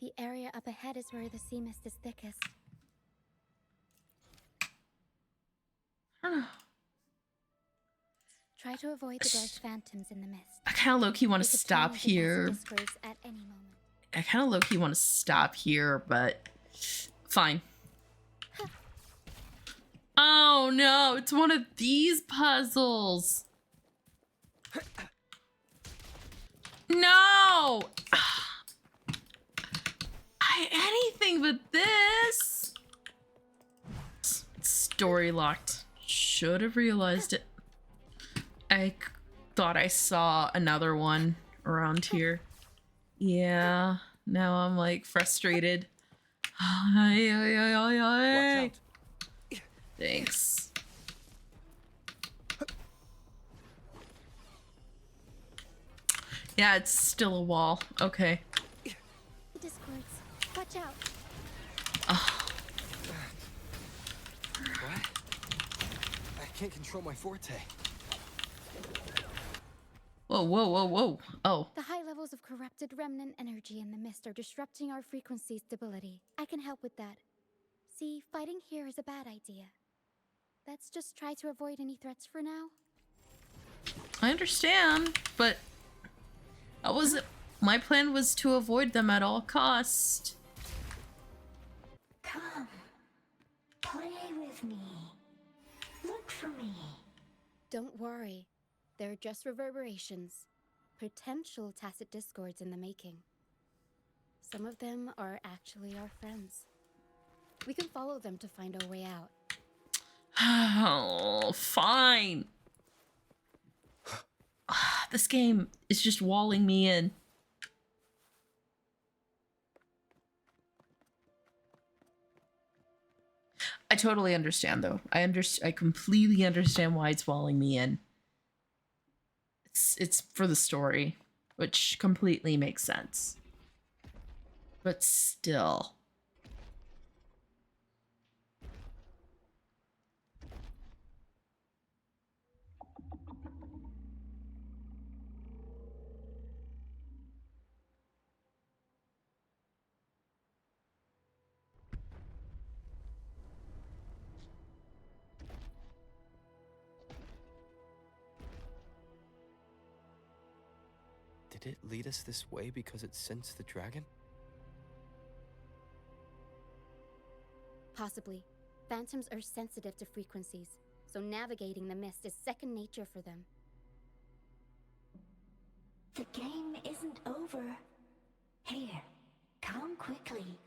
The area up ahead is where the sea mist is thickest. Try to avoid the dark phantoms in the mist. I kind of low-key want to They could stop turn into here. acid discords at any moment. I kind of low-key want to stop here, but fine. Oh no, it's one of these puzzles. No! Anything but this. Story locked. Should have realized it. I thought I saw another one around here. Yeah, now I'm like frustrated. Watch out. Thanks. Yeah, it's still a wall. Okay. Discords. Watch out. Oh. What? I can't control my forte. Whoa, whoa, whoa, whoa. Oh. The high levels of corrupted remnant energy in the mist are disrupting our frequency stability. I can help with that. See, fighting here is a bad idea. Let's just try to avoid any threats for now. I understand, but my plan was to avoid them at all cost. Come, play with me. Look for me. Don't worry. They're just reverberations. Potential tacit discords in the making. Some of them are actually our friends. We can follow them to find our way out. Oh, fine. This game is just walling me in. I totally understand, though. I completely understand why it's walling me in. It's for the story, which completely makes sense. But still. Did it lead us this way because it sensed the dragon? Possibly. Phantoms are sensitive to frequencies, so navigating the mist is second nature for them. The game isn't over. Here, come quickly.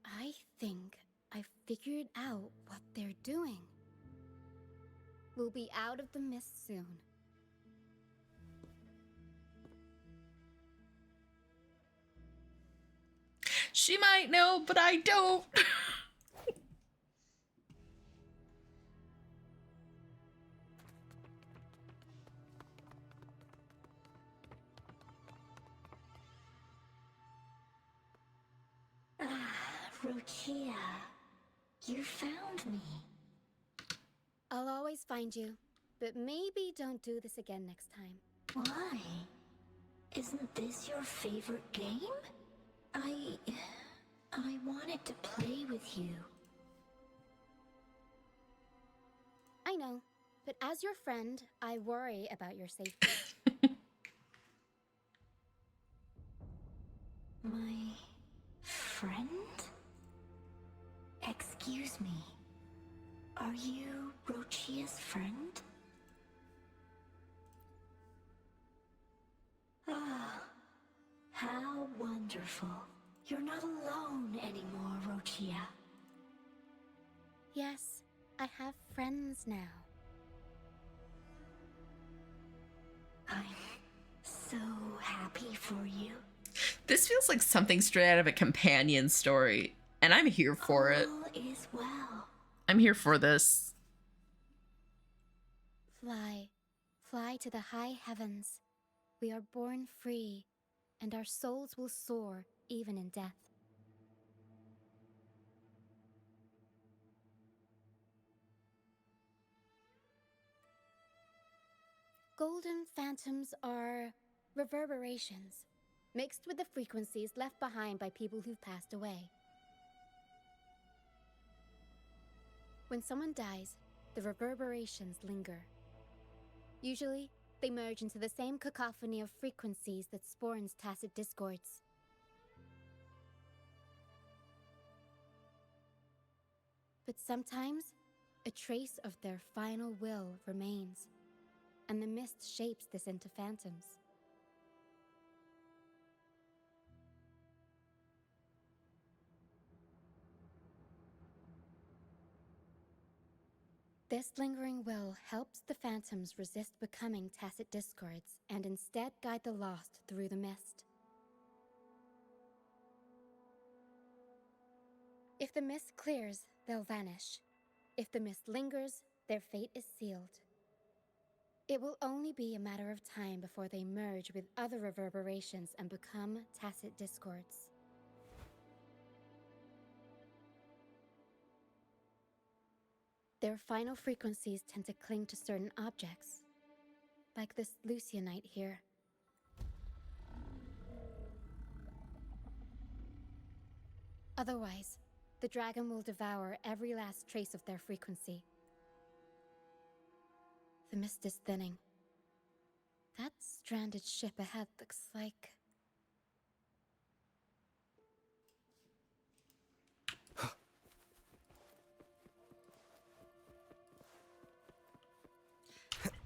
I think I figured out what they're doing. We'll be out of the mist soon. She might know, but I don't. Roccia, you found me. I'll always find you, but maybe don't do this again next time. Why? Isn't this your favorite game? I wanted to play with you. I know, but as your friend, I worry about your safety. My friend? Excuse me. Are you Roccia's friend? Ah, how wonderful. You're not alone anymore, Roccia. Yes, I have friends now. I'm so happy for you. This feels like something straight out of a companion story, and I'm here for it. All is well. I'm here for this. Fly, fly to the high heavens. We are born free, and our souls will soar even in death. Golden phantoms are reverberations. mixed with the frequencies left behind by people who've passed away. When someone dies, the reverberations linger. Usually, they merge into the same cacophony of frequencies that spawns tacit discords. But sometimes, a trace of their final will remains, and the mist shapes this into phantoms. This lingering will helps the phantoms resist becoming tacit discords and instead guide the lost through the mist. If the mist clears, they'll vanish. If the mist lingers, their fate is sealed. It will only be a matter of time before they merge with other reverberations and become tacit discords. Their final frequencies tend to cling to certain objects, like this Lucianite here. Otherwise, the dragon will devour every last trace of their frequency. The mist is thinning. That stranded ship ahead looks like...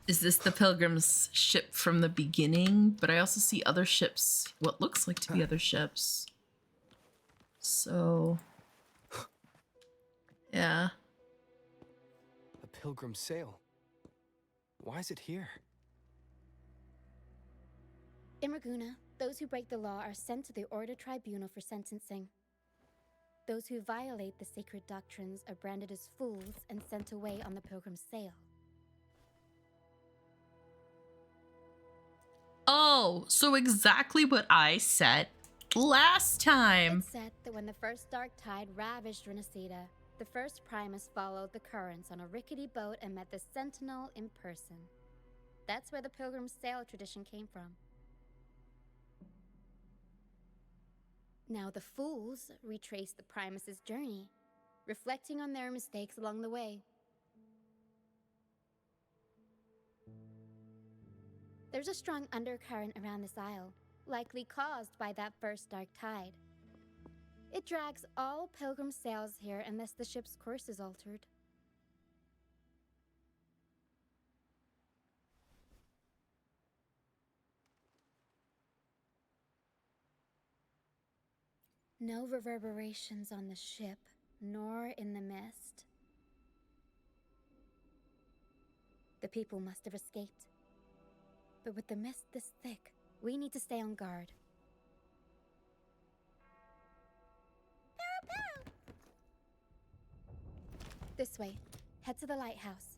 Is this the Pilgrim's ship from the beginning? But I also see other ships, what looks like to be other ships. So... yeah. A pilgrim sail. Why is it here? In Raguna, those who break the law are sent to the Order Tribunal for sentencing. Those who violate the sacred doctrines are branded as fools and sent away on the pilgrim's sail. Oh, so exactly what I said last time. It's said that when the first dark tide ravaged Renacida, the first Primus followed the currents on a rickety boat and met the Sentinel in person. That's where the pilgrim's sail tradition came from. Now the fools retrace the Primus's journey, reflecting on their mistakes along the way. There's a strong undercurrent around this isle, likely caused by that first dark tide. It drags all pilgrim sails here unless the ship's course is altered. No reverberations on the ship, nor in the mist. The people must have escaped. But with the mist this thick, we need to stay on guard. This way. Head to the lighthouse.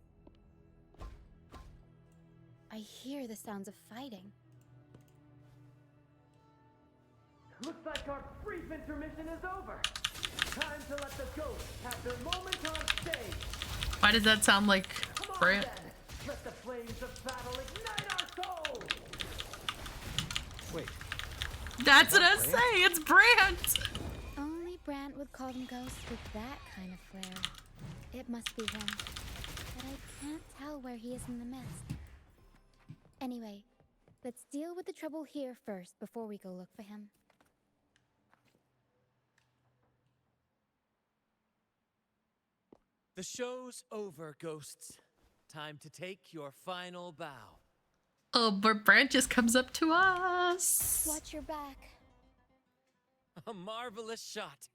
I hear the sounds of fighting. Looks like our brief intermission is over. Time to let the ghosts have their moment on stage. Why does that sound like Come on, Brant? then. Let the flames of battle ignite our souls. Wait, That's what I say. It's Brant. Only Brant would call them ghosts with that kind of flair. It must be him. But I can't tell where he is in the mist. Anyway, let's deal with the trouble here first before we go look for him. The show's over, ghosts. Time to take your final bow. Oh, but Brant just comes up to us. Watch your back. A marvelous shot.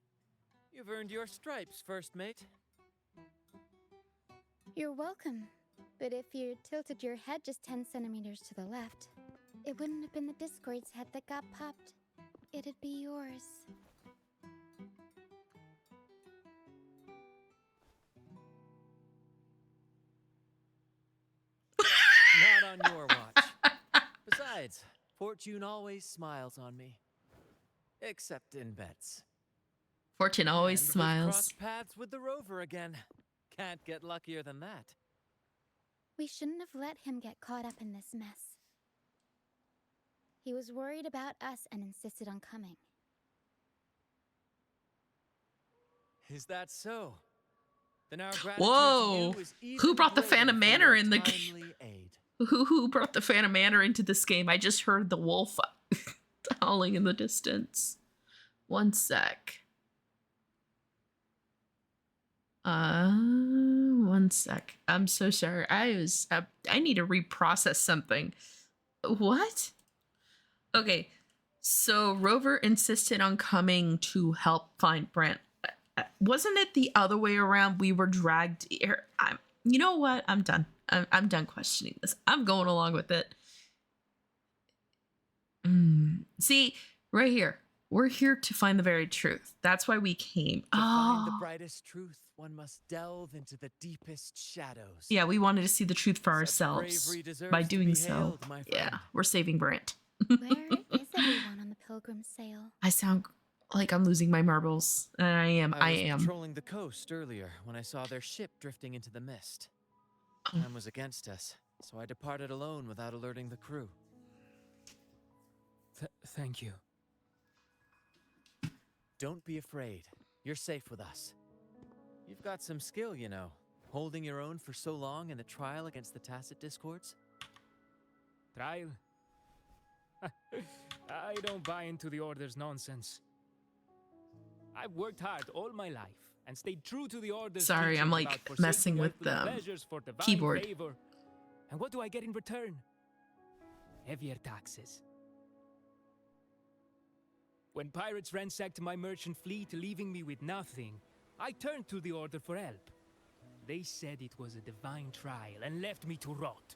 You've earned your stripes, first mate. You're welcome. But if you tilted your head just 10 centimeters to the left, it wouldn't have been the Discord's head that got popped. It'd be yours. Not on your watch. Besides, fortune always smiles on me. Except in bets. Fortune always And we've smiles. crossed paths with the rover again. Can't get luckier than that. We shouldn't have let him get caught up in this mess. He was worried about us and insisted on coming. Is that so? Then our gratitude to Whoa! you is even Who brought the greater Phantom for Manor your in the timely aid. Who brought the Phantom Manor into this game? I just heard the wolf howling in the distance. One sec. One sec. I'm so sorry. I need to reprocess something. What? Okay. So Rover insisted on coming to help find Brant. Wasn't it the other way around? We were dragged here. You know what? I'm done. I'm done questioning this. I'm going along with it. See, right here. We're here to find the very truth. That's why we came. To find the brightest truth, one must delve into the deepest shadows. Yeah, we wanted to see the truth for Such ourselves. bravery deserves By to doing be so, hailed, my yeah, friend. we're saving Brant. Where is everyone on the pilgrim sail? I sound like I'm losing my marbles. And I am. I was patrolling the coast earlier when I saw their ship drifting into the mist. Time was against us, so I departed alone without alerting the crew. Thank you. Don't be afraid. You're safe with us. You've got some skill, you know, holding your own for so long in the trial against the Tacit Discords. Trial? I don't buy into the Order's nonsense. I've worked hard all my life and stayed true to the Order's Sorry, I'm teachings like about forsaking messing with earthly the pleasures for divine keyboard. favor. And what do I get in return? Heavier taxes. When pirates ransacked my merchant fleet, leaving me with nothing, I turned to the Order for help. They said it was a divine trial and left me to rot.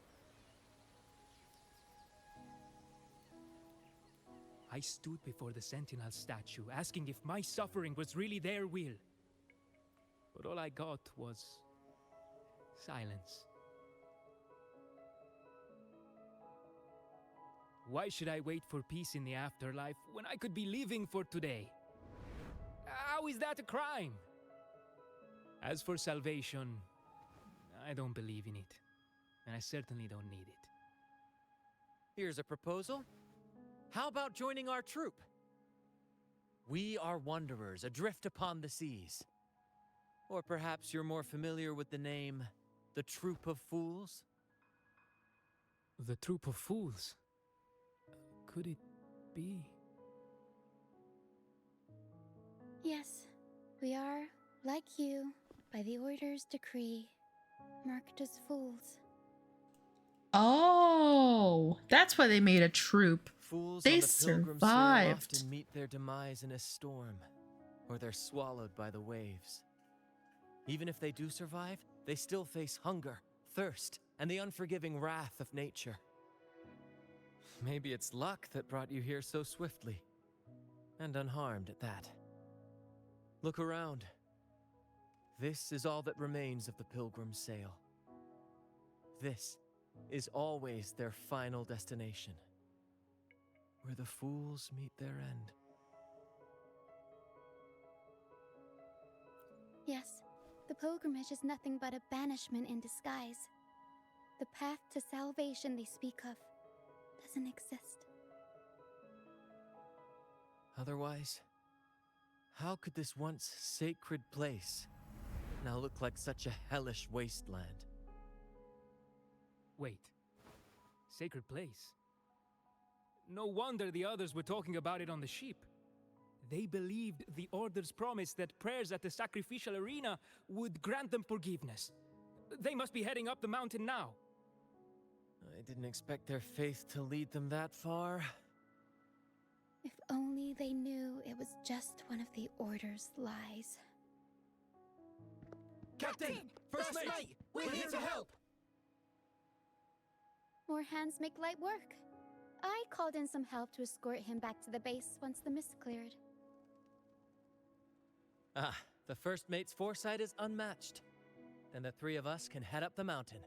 I stood before the Sentinel statue, asking if my suffering was really their will. But all I got was silence. Why should I wait for peace in the afterlife when I could be living for today? How is that a crime? As for salvation, I don't believe in it. And I certainly don't need it. Here's a proposal. How about joining our troop? We are wanderers adrift upon the seas. Or perhaps you're more familiar with the name, the Troop of Fools? The Troop of Fools? Could it be? Yes, we are, like you, by the Order's decree, marked as fools. Oh, that's why they made a troop. Fools They on the pilgrim sail survived. often meet their demise in a storm, or they're swallowed by the waves. Even if they do survive, they still face hunger, thirst, and the unforgiving wrath of nature. Maybe it's luck that brought you here so swiftly, and unharmed at that. Look around. This is all that remains of the pilgrim's sail. This is always their final destination, where the fools meet their end. Yes, the pilgrimage is nothing but a banishment in disguise. The path to salvation they speak of doesn't exist. Otherwise, how could this once sacred place now look like such a hellish wasteland? Wait. Sacred place? No wonder the others were talking about it on the ship. They believed the Order's promise that prayers at the sacrificial arena would grant them forgiveness. They must be heading up the mountain now. I didn't expect their faith to lead them that far. If only they knew it was just one of the Order's lies. Captain! First mate! We're here to help! More hands make light work. I called in some help to escort him back to the base once the mist cleared. Ah, the first mate's foresight is unmatched. Then the three of us can head up the mountain.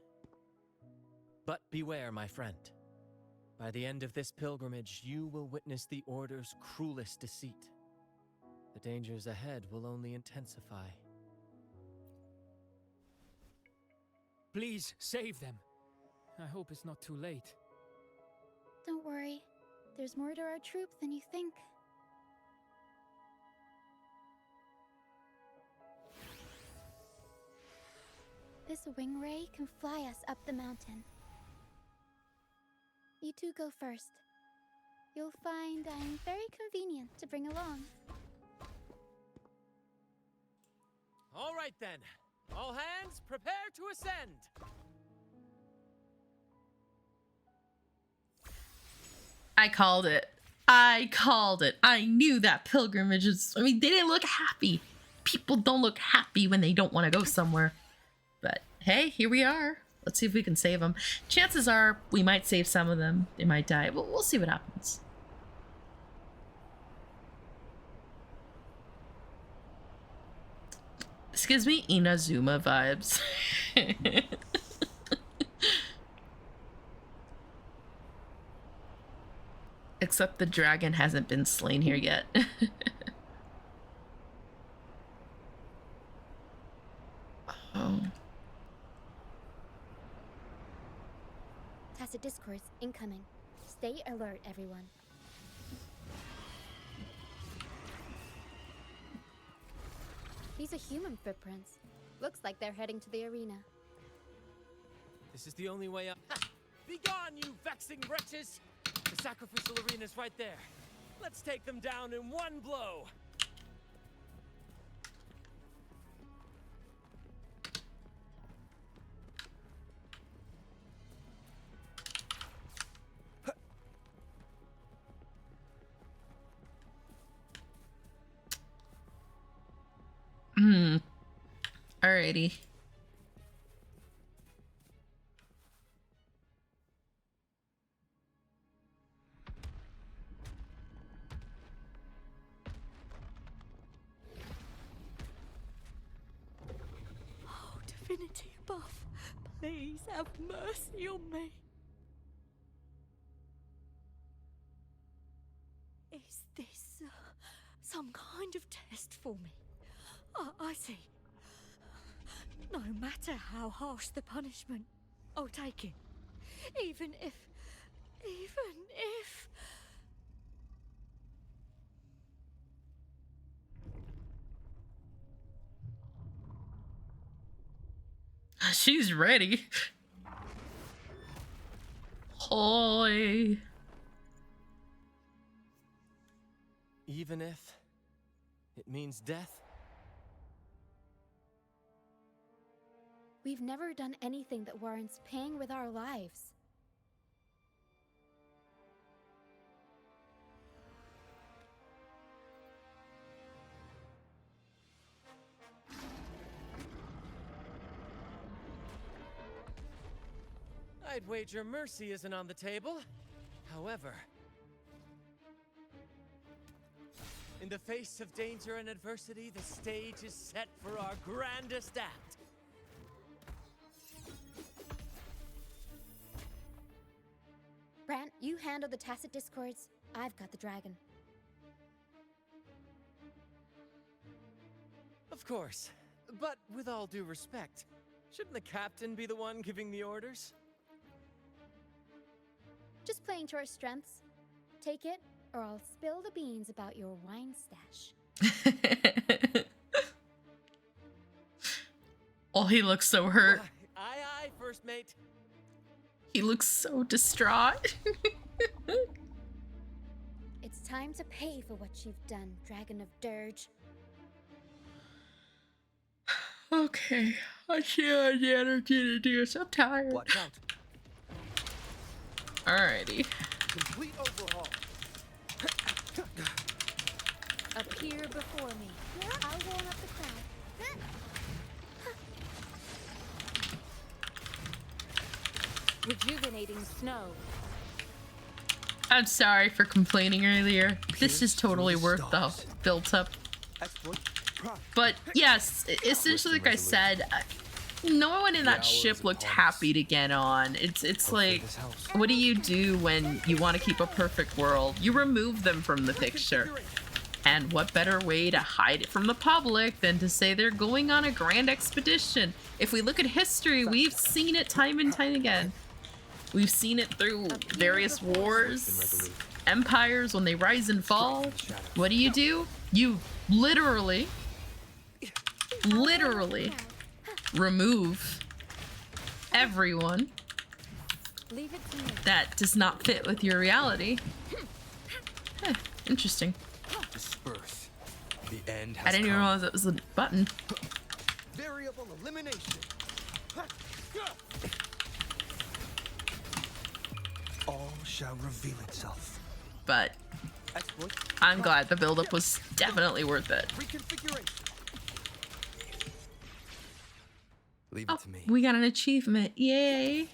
But beware, my friend. By the end of this pilgrimage, you will witness the Order's cruelest deceit. The dangers ahead will only intensify. Please, save them. I hope it's not too late. Don't worry. There's more to our troop than you think. This wing ray can fly us up the mountain. You two go first. You'll find I'm very convenient to bring along. All right then. All hands, prepare to ascend. I called it. I called it. I knew that pilgrimages. I mean, they didn't look happy. People don't look happy when they don't want to go somewhere. But hey, here we are. Let's see if we can save them. Chances are we might save some of them. They might die, but we'll see what happens. This gives me Inazuma vibes. Except the dragon hasn't been slain here yet. Oh. Tacit discords incoming. Stay alert, everyone. These are human footprints. Looks like they're heading to the arena. This is the only way up. Ha! Begone, you vexing wretches! The sacrificial arena's right there. Let's take them down in one blow. Alrighty. Oh, divinity above, please have mercy on me. Is this some kind of test for me? I see. No matter how harsh the punishment, I'll take it. Even if... She's ready. Hoy. Even if it means death? We've never done anything that warrants paying with our lives. I'd wager mercy isn't on the table. However, in the face of danger and adversity, the stage is set for our grandest act. Brant, you handle the tacit discords. I've got the dragon. Of course. But with all due respect, shouldn't the captain be the one giving the orders? Just playing to our strengths. Take it, or I'll spill the beans about your wine stash. Oh, he looks so hurt. Aye, aye, first mate. He looks so distraught. It's time to pay for what you've done, Dragon of Dirge. Okay, I can't have the energy to do this. I'm tired. Watch out. Alrighty. Complete overhaul. Appear before me. I'll warm up the crowd. Rejuvenating snow. I'm sorry for complaining earlier. This is totally worth the built up. Exploit. But yes, essentially, like I said, no one in that ship looked happy to get on. It's like, what do you do when you want to keep a perfect world? You remove them from the picture. And what better way to hide it from the public than to say they're going on a grand expedition? If we look at history, we've seen it time and time again. We've seen it through various wars. empires, when they rise and fall, what do? You literally remove everyone Leave it to me. that does not fit with your reality. Huh, interesting. Disperse. The end I has didn't even come. realize it was a button. Variable elimination. All shall reveal itself. But Exploit. I'm glad the buildup was definitely worth it. Reconfiguration. Leave Oh, it to me. we got an achievement. Yay.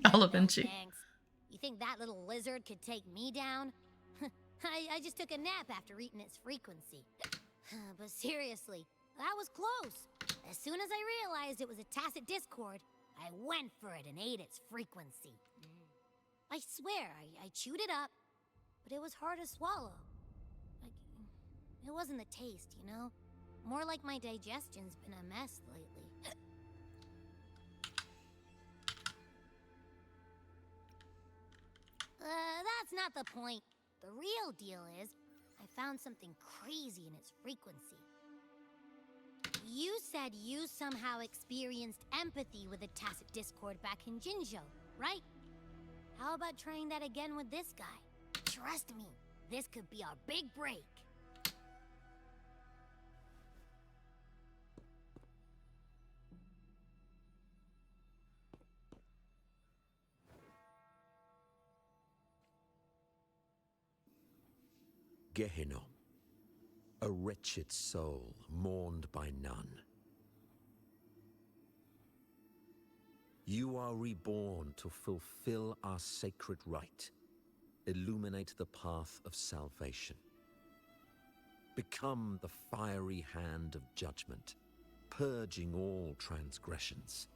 I'll avenge you. Thanks. You think that little lizard could take me down? I just took a nap after eating its frequency. But seriously, that was close. As soon as I realized it was a tacit discord, I went for it and ate its frequency. I swear, I chewed it up, but it was hard to swallow. It wasn't the taste, you know? More like my digestion's been a mess lately. That's not the point. The real deal is, I found something crazy in its frequency. You said you somehow experienced empathy with the tacit discord back in Jinzhou, right? How about trying that again with this guy? Trust me, this could be our big break. Gehenna, a wretched soul mourned by none. You are reborn to fulfill our sacred rite, illuminate the path of salvation. Become the fiery hand of judgment, purging all transgressions.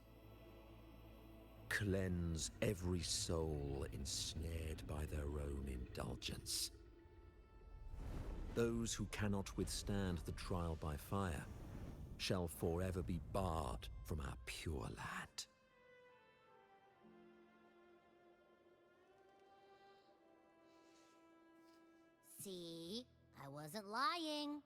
Cleanse every soul ensnared by their own indulgence. Those who cannot withstand the trial by fire shall forever be barred from our pure land. See? I wasn't lying.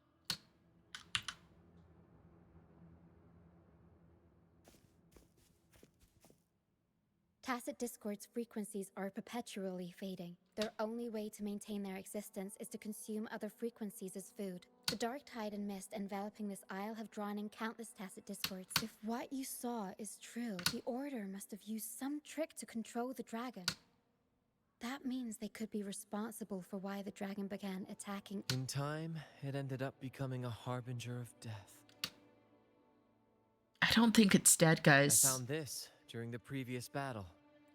Tacit discord's frequencies are perpetually fading. Their only way to maintain their existence is to consume other frequencies as food. The dark tide and mist enveloping this isle have drawn in countless tacit discords. If what you saw is true, the Order must have used some trick to control the dragon. That means they could be responsible for why the dragon began attacking. In time, it ended up becoming a harbinger of death. I don't think it's dead, I guys. found this during the previous battle.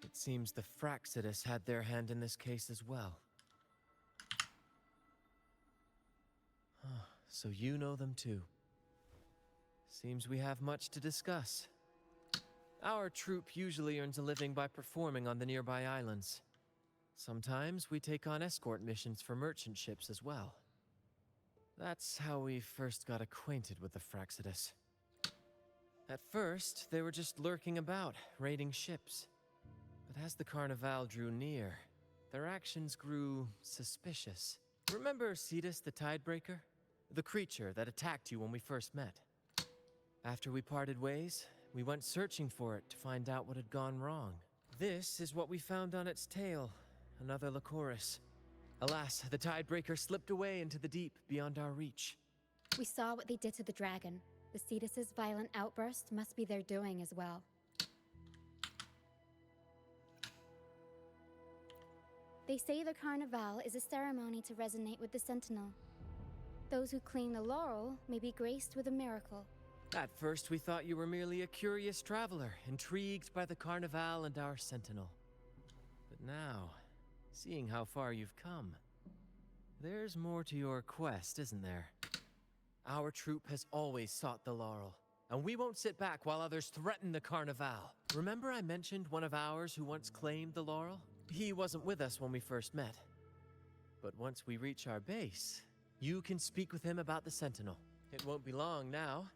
It seems the Fraxidus had their hand in this case as well. So you know them too. Seems we have much to discuss. Our troop usually earns a living by performing on the nearby islands. Sometimes we take on escort missions for merchant ships as well. That's how we first got acquainted with the Fraxidus. At first, they were just lurking about, raiding ships. But as the Carnival drew near, their actions grew suspicious. Remember Cetus the Tidebreaker? The creature that attacked you when we first met. After we parted ways, we went searching for it to find out what had gone wrong. This is what we found on its tail, another Lycoris. Alas, the Tidebreaker slipped away into the deep beyond our reach. We saw what they did to the dragon. The Cetus's violent outburst must be their doing as well. They say the Carnival is a ceremony to resonate with the Sentinel. Those who claim the laurel may be graced with a miracle. At first, we thought you were merely a curious traveler, intrigued by the Carnival and our Sentinel. But now, seeing how far you've come, there's more to your quest, isn't there? Our troop has always sought the laurel, And we won't sit back while others threaten the Carnival. Remember I mentioned one of ours who once claimed the laurel? He wasn't with us when we first met. But once we reach our base, you can speak with him about the Sentinel. It won't be long now.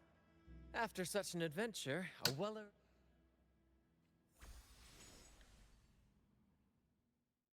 After such an adventure, a Weller...